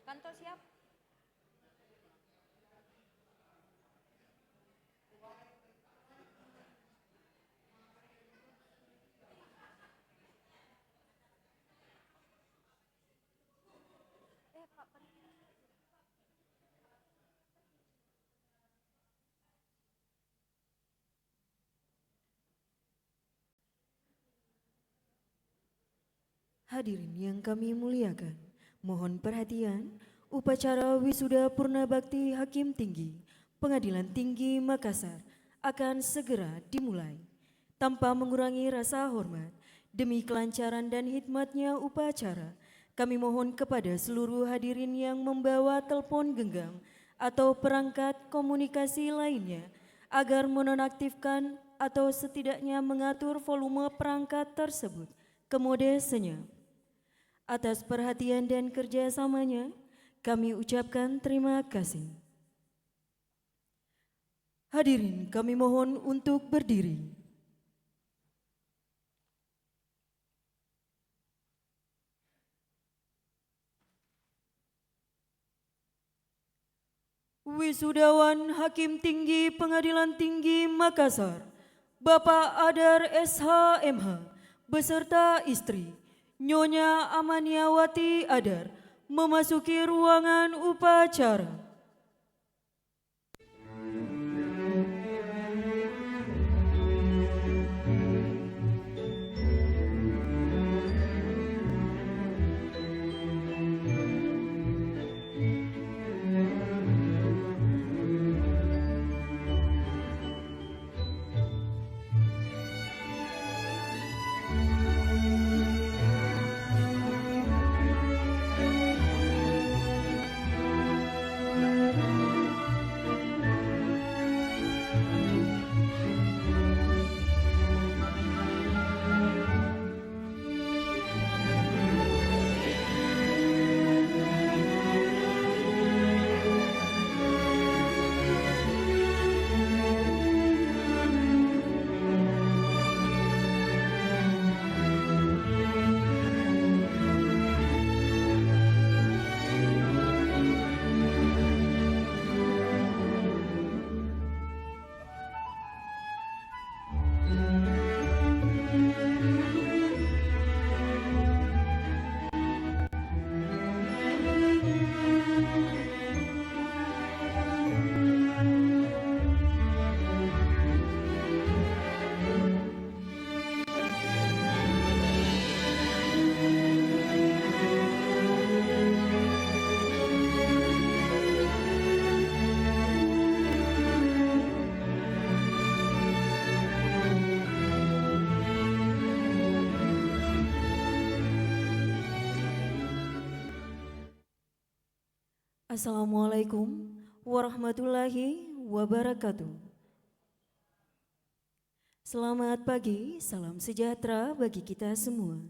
Kanto siap? Pak. Hadirin yang kami muliakan, mohon perhatian, upacara wisuda Purna Bakti Hakim Tinggi Pengadilan Tinggi Makassar akan segera dimulai. Tanpa mengurangi rasa hormat, demi kelancaran dan hikmatnya upacara, kami mohon kepada seluruh hadirin yang membawa telepon genggam atau perangkat komunikasi lainnya agar menonaktifkan atau setidaknya mengatur volume perangkat tersebut ke mode senyap. Atas perhatian dan kerjasamanya, kami ucapkan terima kasih. Hadirin, kami mohon untuk berdiri. Wisudawan Hakim Tinggi Pengadilan Tinggi Makassar, Bapak Adar SH.MH, beserta istri, Nyonya Amaniawati Adar, memasuki ruangan upacara. Assalamualaikum warahmatullahi wabarakatuh. Selamat pagi, salam sejahtera bagi kita semua.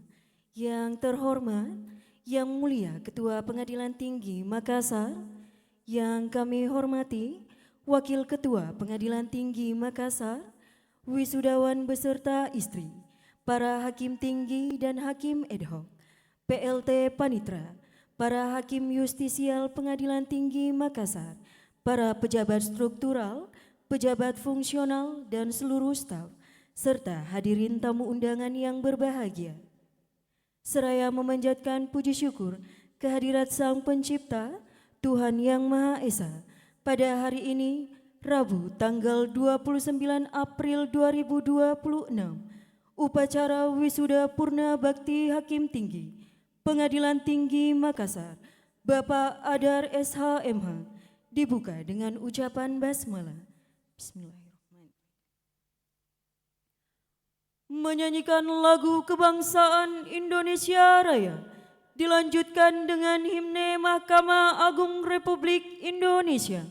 Yang terhormat, yang mulia Ketua Pengadilan Tinggi Makassar, yang kami hormati Wakil Ketua Pengadilan Tinggi Makassar, wisudawan beserta istri, para hakim tinggi dan hakim ad hoc, PLT Panitra, para hakim justisial Pengadilan Tinggi Makassar, para pejabat struktural, pejabat fungsional, dan seluruh staf, serta hadirin tamu undangan yang berbahagia. Seraya memanjatkan puji syukur kehadirat Sang Pencipta, Tuhan Yang Maha Esa, pada hari ini, Rabu tanggal 29 April 2026, upacara wisuda Purna Bakti Hakim Tinggi Pengadilan Tinggi Makassar, Bapak Adar SH.MH, dibuka dengan ucapan basmalah. Bismillahirrahmanirrahim. Menyanyikan lagu kebangsaan Indonesia Raya, dilanjutkan dengan himne Mahkamah Agung Republik Indonesia.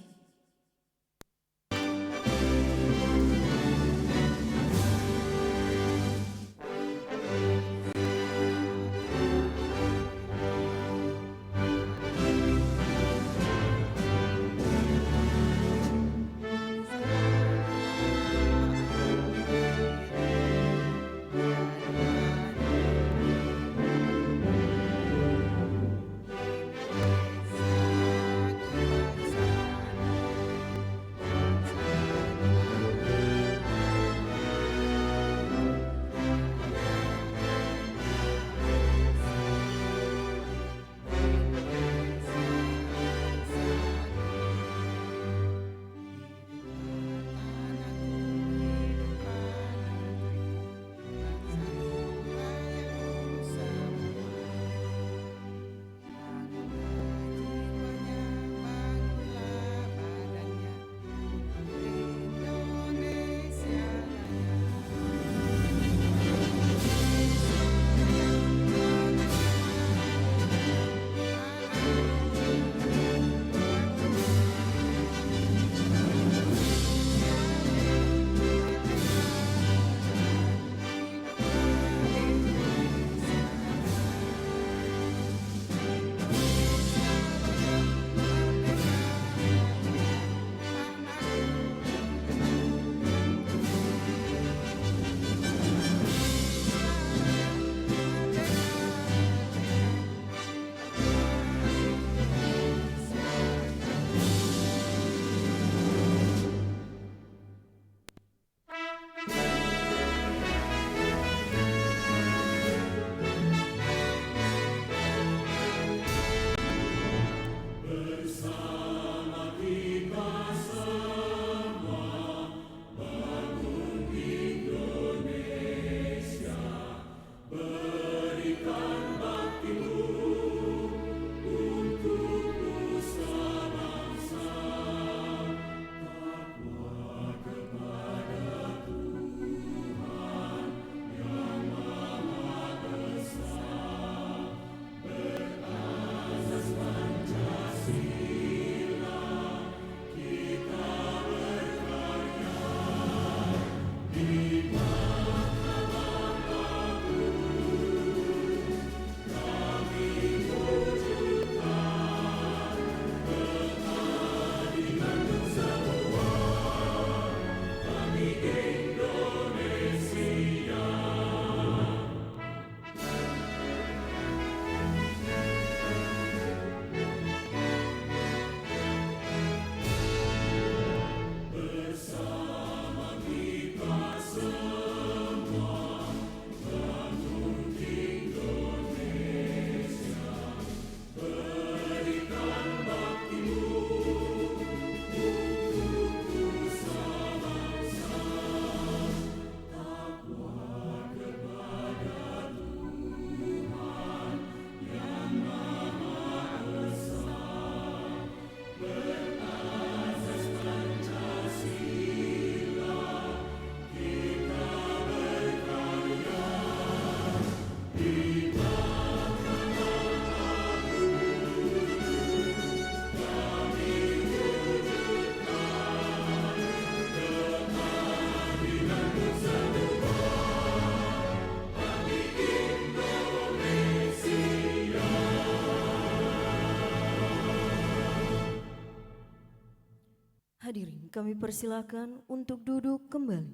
kami persilakan untuk duduk kembali.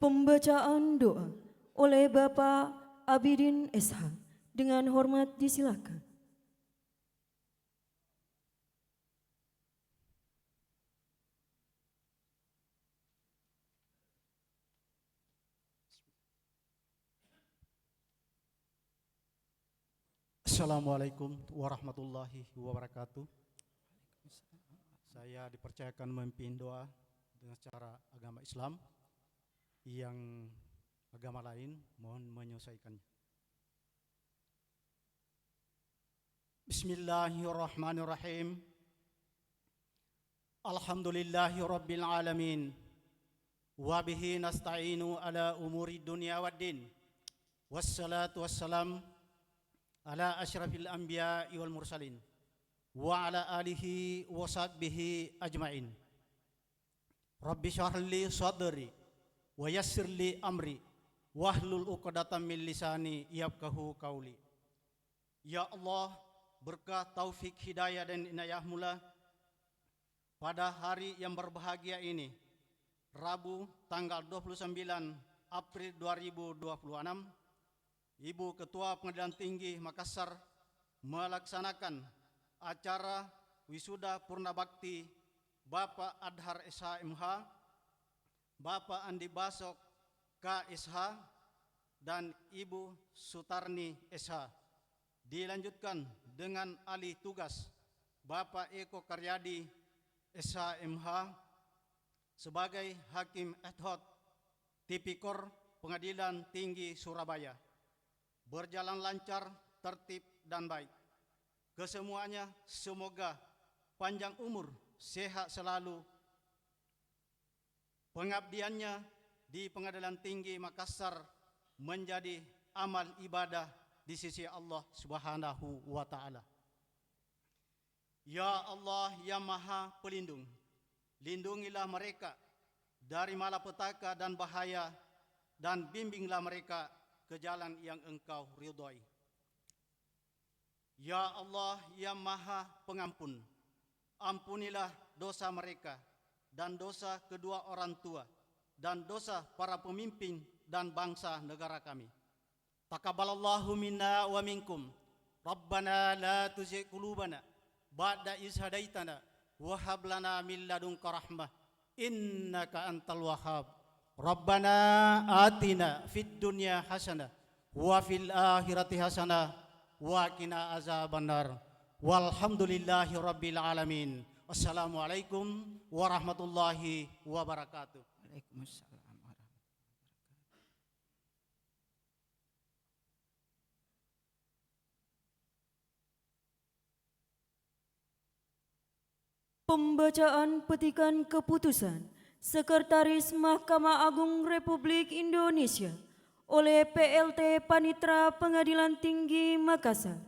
Pembacaan doa oleh Bapak Abidin SH. Dengan hormat disilakan. Assalamualaikum warahmatullahi wabarakatuh. Saya dipercayakan memimpin doa dengan cara agama Islam. Yang agama lain mohon menyelesaikannya. Bismillahirrahmanirrahim. Alhamdulillahi rabbil alamin. Wa bihi nasta'inu ala umuri dunya waddin. Wassalatu wassalam ala asyrafil anbiya'i wal mursalin wa ala alihi wa sahbihi ajma'in. Rabbi syrah li sadri wa yassir li amri wahlul 'uqdatam min lisani yafqahu qauli. Ya Allah, berkah taufik hidayah dan inayahmu-Lah pada hari yang berbahagia ini, Rabu tanggal 29 April 2026, Ibu Ketua Pengadilan Tinggi Makassar melaksanakan acara wisuda Purna Bakti Bapak Adhar SH.MH, Bapak Andi Basok KSH, dan Ibu Sutarni SH. Dilanjutkan dengan alih tugas Bapak Eko Karyadi SH.MH sebagai Hakim ad hoc Tipikor Pengadilan Tinggi Surabaya. Berjalan lancar, tertib, dan baik. Kesemuanya semoga panjang umur, sehat selalu. Pengabdiannya di Pengadilan Tinggi Makassar menjadi amal ibadah di sisi Allah Subhanahu wa Ta'ala. Ya Allah yang Maha Pelindung, lindungilah mereka dari malapetaka dan bahaya, dan bimbinglah mereka ke jalan yang Engkau ridhoi. Ya Allah yang Maha Pengampun, ampunilah dosa mereka dan dosa kedua orang tua dan dosa para pemimpin dan bangsa negara kami. Taqabbalallahu minna wa minkum. Rabbana la tuzigh qulubana ba'da idh hadaitana wa hab lana min ladunka rahmah innaka antal wahhab. Rabbana atina fid dunya hasanah wa fil akhirati hasanah wa qina azabannar. Walhamdulillahi rabbil alamin. Assalamualaikum warahmatullahi wabarakatuh. Waalaikumsalam warahmatullahi wabarakatuh. Pembacaan petikan keputusan Sekretaris Mahkamah Agung Republik Indonesia oleh PLT Panitra Pengadilan Tinggi Makassar.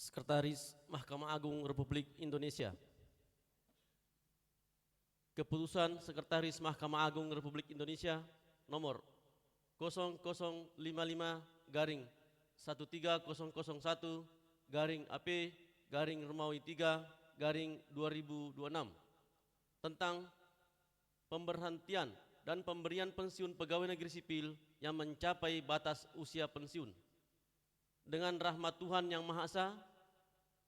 Sekretaris Mahkamah Agung Republik Indonesia. Keputusan Sekretaris Mahkamah Agung Republik Indonesia nomor 0055-13001-AP-Romawi 3-2026 tentang pemberhentian dan pemberian pensiun pegawai negeri sipil yang mencapai batas usia pensiun. Dengan rahmat Tuhan Yang Maha Esa,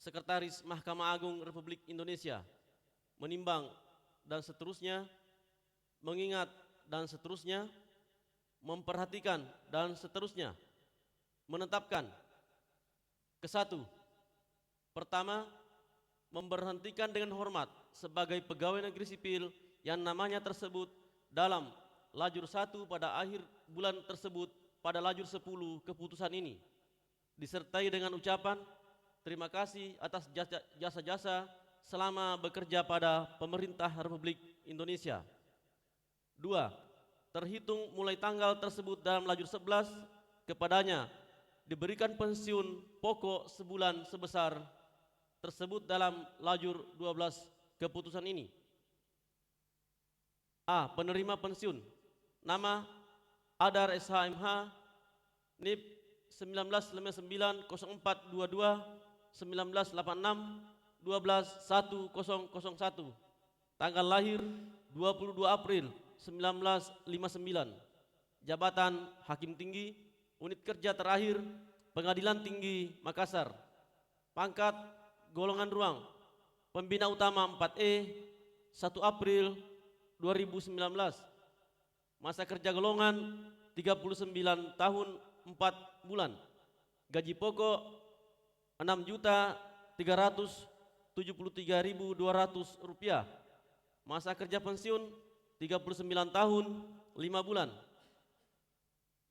Sekretaris Mahkamah Agung Republik Indonesia menimbang dan seterusnya, mengingat dan seterusnya, memperhatikan dan seterusnya, menetapkan. Kesatu, pertama, memberhentikan dengan hormat sebagai pegawai negeri sipil yang namanya tersebut dalam lajur 1 pada akhir bulan tersebut pada lajur 10 keputusan ini, disertai dengan ucapan terima kasih atas jasa-jasa selama bekerja pada pemerintah Republik Indonesia. 2. Terhitung mulai tanggal tersebut dalam lajur 11 kepadanya diberikan pensiun pokok sebulan sebesar tersebut dalam lajur 12 keputusan ini. A. Penerima pensiun. Nama Adar SHMH NIP 1999 0422 1986 12 1001. Tanggal lahir 22 April 1959. Jabatan Hakim Tinggi, Unit Kerja Terakhir, Pengadilan Tinggi Makassar. Pangkat golongan ruang, Pembina Utama 4E, 1 April 2019. Masa kerja golongan 39 tahun 4 bulan. Gaji pokok 6.373.200 rupiah. Masa kerja pensiun 39 tahun 5 bulan.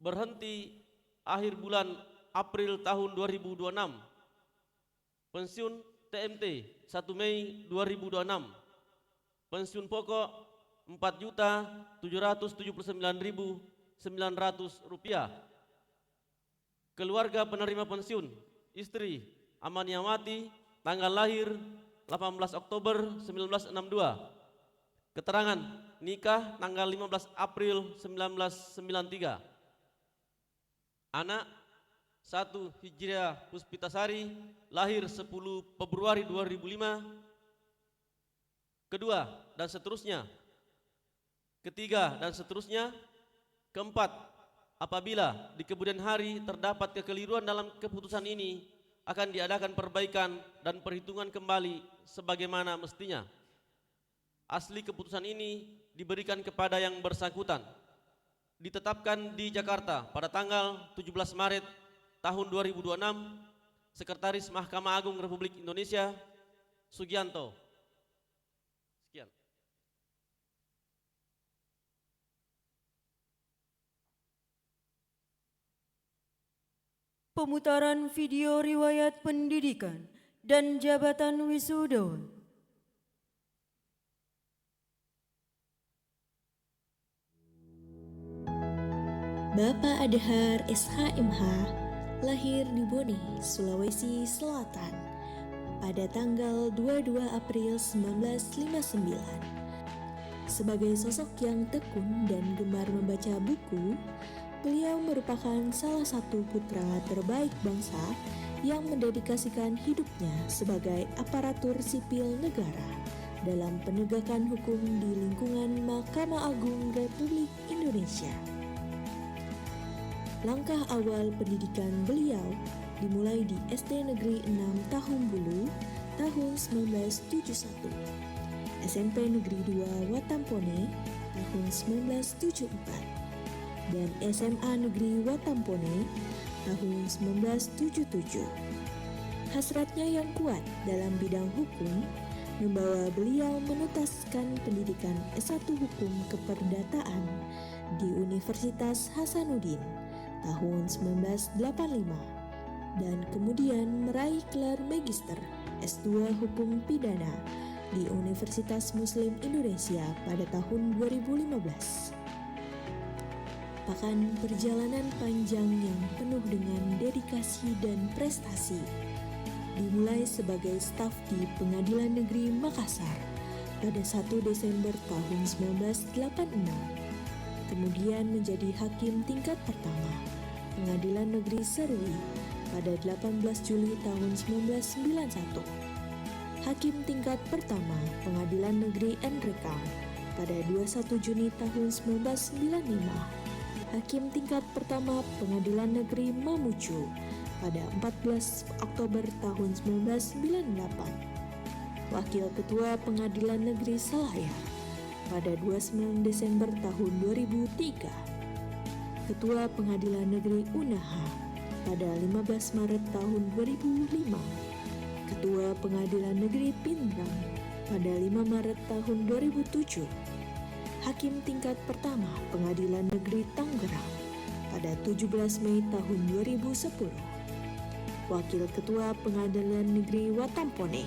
Berhenti akhir bulan April tahun 2026. Pensiun TMT 1 Mei 2026. Pensiun pokok 4.779.900 rupiah. Keluarga penerima pensiun, istri Amaniawati, tanggal lahir 18 Oktober 1962. Keterangan nikah tanggal 15 April 1993. Anak 1 Hijriah Puspitasari, lahir 10 Februari 2005. Kedua dan seterusnya. Ketiga dan seterusnya. Keempat, apabila di kemudian hari terdapat kekeliruan dalam keputusan ini, akan diadakan perbaikan dan perhitungan kembali sebagaimana mestinya. Asli keputusan ini diberikan kepada yang bersangkutan. Ditetapkan di Jakarta pada tanggal 17 Maret tahun 2026. Sekretaris Mahkamah Agung Republik Indonesia, Sugianto. Sekian. Pemutaran video riwayat pendidikan dan jabatan wisuda. Bapak Adhar SHMH lahir di Bone, Sulawesi Selatan pada tanggal 22 April 1959. Sebagai sosok yang tekun dan gemar membaca buku, beliau merupakan salah satu putra terbaik bangsa yang mendedikasikan hidupnya sebagai aparatur sipil negara dalam penegakan hukum di lingkungan Mahkamah Agung Republik Indonesia. Langkah awal pendidikan beliau dimulai di SD Negeri 6 Tahumbulu tahun 1971, SMP Negeri 2 Watampone tahun 1974, dan SMA Negeri Watampone tahun 1977. Hasratnya yang kuat dalam bidang hukum membawa beliau menuntaskan pendidikan S1 Hukum Keperdataan di Universitas Hasanuddin tahun 1985 dan kemudian meraih gelar Magister S2 Hukum Pidana di Universitas Muslim Indonesia pada tahun 2015. Merupakan perjalanan panjang yang penuh dengan dedikasi dan prestasi. Dimulai sebagai staf di Pengadilan Negeri Makassar pada 1 Desember tahun 1986. Kemudian menjadi hakim tingkat pertama Pengadilan Negeri Serui pada 18 Juli tahun 1991. Hakim tingkat pertama Pengadilan Negeri Nrekang pada 21 Juni tahun 1995. Hakim tingkat pertama Pengadilan Negeri Mamuju pada 14 Oktober tahun 1998. Wakil Ketua Pengadilan Negeri Selayar pada 29 Desember tahun 2003. Ketua Pengadilan Negeri Unaha pada 15 Maret tahun 2005. Ketua Pengadilan Negeri Pindrang pada 5 Maret tahun 2007. Hakim tingkat pertama Pengadilan Negeri Tangerang pada 17 Mei tahun 2010. Wakil Ketua Pengadilan Negeri Watampone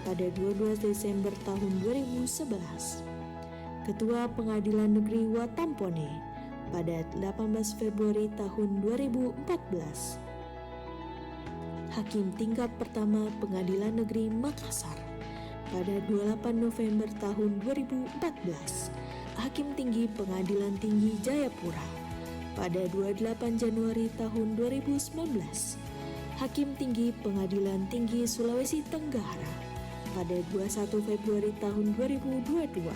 pada 12 Desember tahun 2011. Ketua Pengadilan Negeri Watampone pada 18 Februari tahun 2014. Hakim Tingkat Pertama Pengadilan Negeri Makassar. Pada 28 November tahun 2014, Hakim Tinggi Pengadilan Tinggi Jayapura. Pada 28 Januari tahun 2019, Hakim Tinggi Pengadilan Tinggi Sulawesi Tenggara. Pada 21 Februari tahun 2022,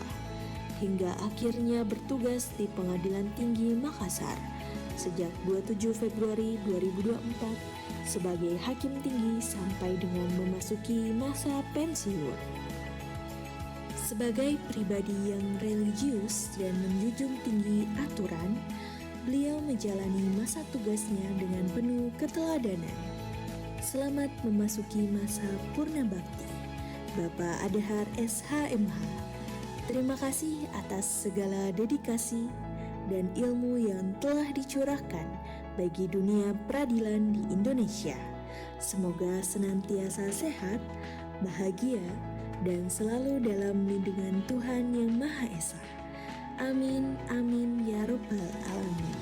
hingga akhirnya bertugas di Pengadilan Tinggi Makassar sejak 27 Februari 2024 sebagai Hakim Tinggi sampai dengan memasuki masa pensiun. Sebagai pribadi yang religius dan menjunjung tinggi aturan, beliau menjalani masa tugasnya dengan penuh keteladanan. Selamat memasuki masa purna bakti, Bapak Adhar SHMH. Terima kasih atas segala dedikasi dan ilmu yang telah dicurahkan bagi dunia peradilan di Indonesia. Semoga senantiasa sehat, bahagia, dan selalu dalam lindungan Tuhan Yang Maha Esa. Amin, amin, ya Rabbal Alamin.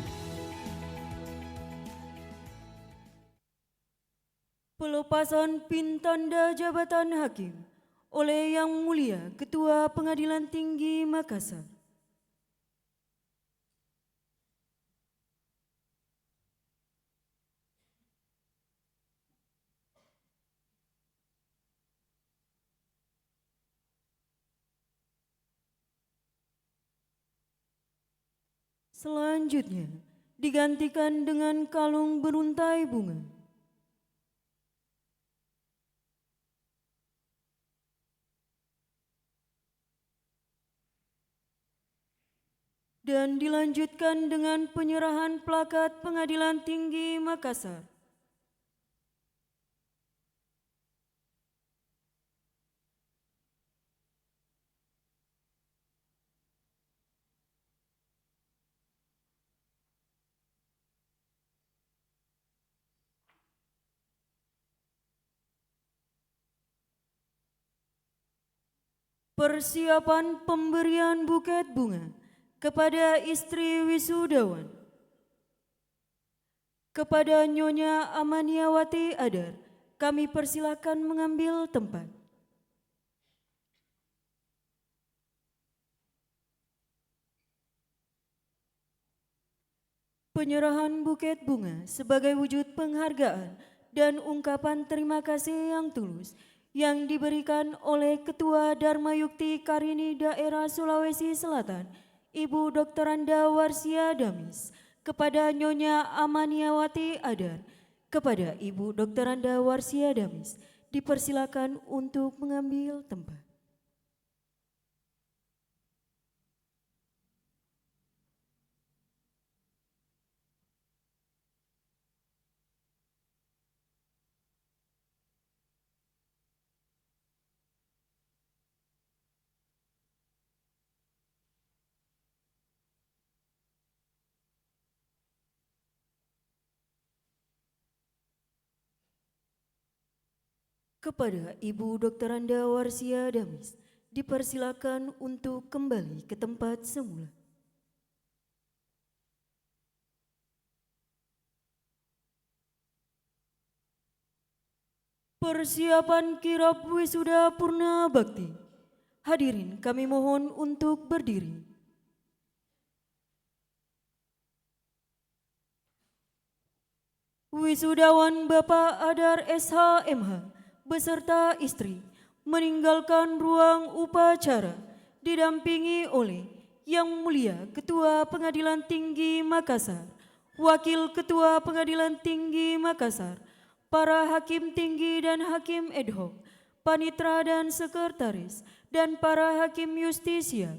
Pelepasan PIN tanda jabatan hakim oleh Yang Mulia Ketua Pengadilan Tinggi Makassar. Selanjutnya digantikan dengan kalung beruntai bunga. Dan dilanjutkan dengan penyerahan plakat Pengadilan Tinggi Makassar. Persiapan pemberian buket bunga kepada istri wisudawan. Kepada Nyonya Amaniawati Adar, kami persilakan mengambil tempat. Penyerahan buket bunga sebagai wujud penghargaan dan ungkapan terima kasih yang tulus yang diberikan oleh Ketua Dharma Yukti Karini Daerah Sulawesi Selatan, Ibu Dr. Anda Warsia Damis, kepada Nyonya Amaniawati Adar, kepada Ibu Dr. Anda Warsia Damis, dipersilakan untuk mengambil tempat. Kepada Ibu Dr. Anda Warsia Damis, dipersilakan untuk kembali ke tempat semula. Persiapan kirap wisuda purna bakti. Hadirin kami mohon untuk berdiri. Wisudawan Bapak Adar SHMH beserta istri meninggalkan ruang upacara didampingi oleh Yang Mulia Ketua Pengadilan Tinggi Makassar, Wakil Ketua Pengadilan Tinggi Makassar, para hakim tinggi dan hakim ad hoc, panitra dan sekretaris, dan para hakim justisia.